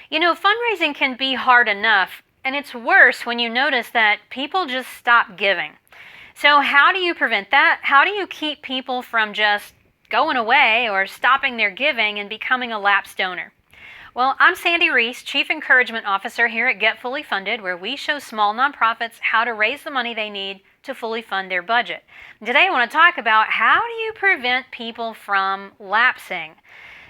You know, fundraising can be hard enough, and it's worse when you notice that people just stop giving. So how do you prevent that? How do you keep people from just going away or stopping their giving and becoming a lapsed donor? Well, I'm Sandy Reese, Chief Encouragement Officer here at Get Fully Funded, where we show small nonprofits how to raise the money they need to fully fund their budget. Today I want to talk about how do you prevent people from lapsing.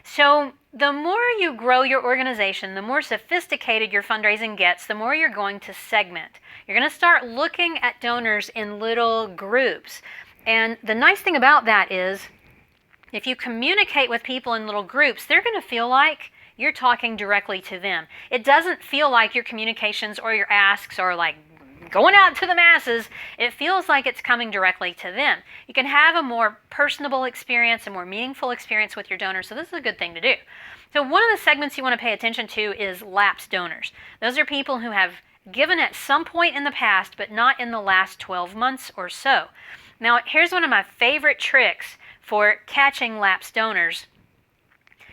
So the more you grow your organization, the more sophisticated your fundraising gets, the more you're going to segment. You're going to start looking at donors in little groups. And the nice thing about that is if you communicate with people in little groups, they're going to feel like you're talking directly to them. It doesn't feel like your communications or your asks are like going out to the masses. It feels like it's coming directly to them. You can have a more personable experience, a more meaningful experience with your donors, so this is a good thing to do. So one of the segments you want to pay attention to is lapsed donors. Those are people who have given at some point in the past, but not in the last 12 months or so. Now, here's one of my favorite tricks for catching lapsed donors.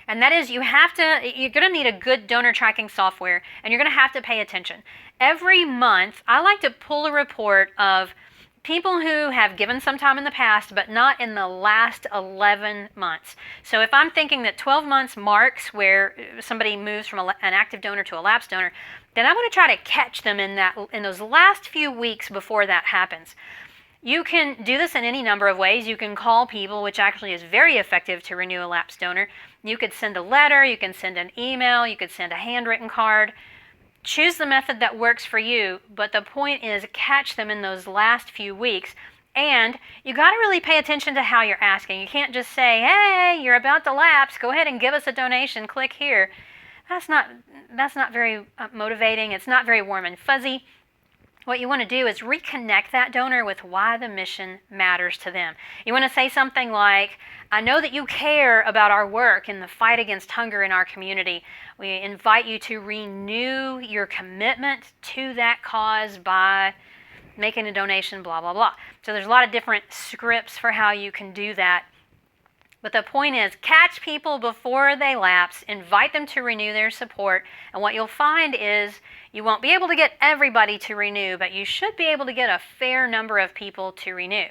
And that is you're going to need a good donor tracking software, and you're going to have to pay attention. Every month, I like to pull a report of people who have given sometime in the past, but not in the last 11 months. So if I'm thinking that 12 months marks where somebody moves from an active donor to a lapsed donor, then I want to try to catch them in those last few weeks before that happens. You can do this in any number of ways. You can call people, which actually is very effective to renew a lapsed donor. You could send a letter, you can send an email, you could send a handwritten card. Choose the method that works for you, but the point is catch them in those last few weeks. And you got to really pay attention to how you're asking. You can't just say, hey, you're about to lapse, go ahead and give us a donation, click here. That's not very motivating. It's not very warm and fuzzy. What you want to do is reconnect that donor with why the mission matters to them. You want to say something like, I know that you care about our work in the fight against hunger in our community. We invite you to renew your commitment to that cause by making a donation, blah, blah, blah. So there's a lot of different scripts for how you can do that. But the point is, catch people before they lapse, invite them to renew their support, and what you'll find is you won't be able to get everybody to renew, but you should be able to get a fair number of people to renew.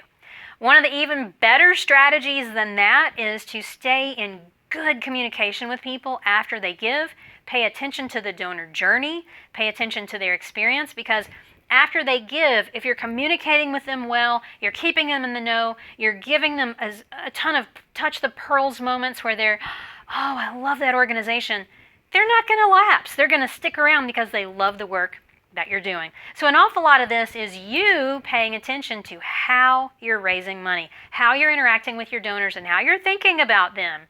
One of the even better strategies than that is to stay in good communication with people after they give. Pay attention to the donor journey, pay attention to their experience, because after they give, if you're communicating with them well, you're keeping them in the know, you're giving them a ton of touch the pearls moments where they're, oh, I love that organization, they're not going to lapse. They're going to stick around because they love the work that you're doing. So an awful lot of this is you paying attention to how you're raising money, how you're interacting with your donors, and how you're thinking about them.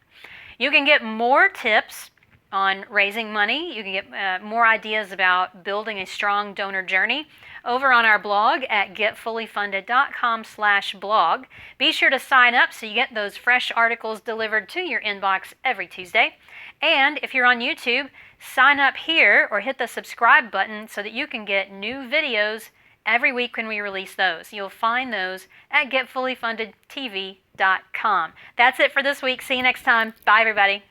You can get more tips on raising money. You can get more ideas about building a strong donor journey over on our blog at getfullyfunded.com/blog. Be sure to sign up so you get those fresh articles delivered to your inbox every Tuesday. And if you're on YouTube, sign up here or hit the subscribe button so that you can get new videos every week when we release those. You'll find those at getfullyfundedtv.com. That's it for this week. See you next time. Bye, everybody.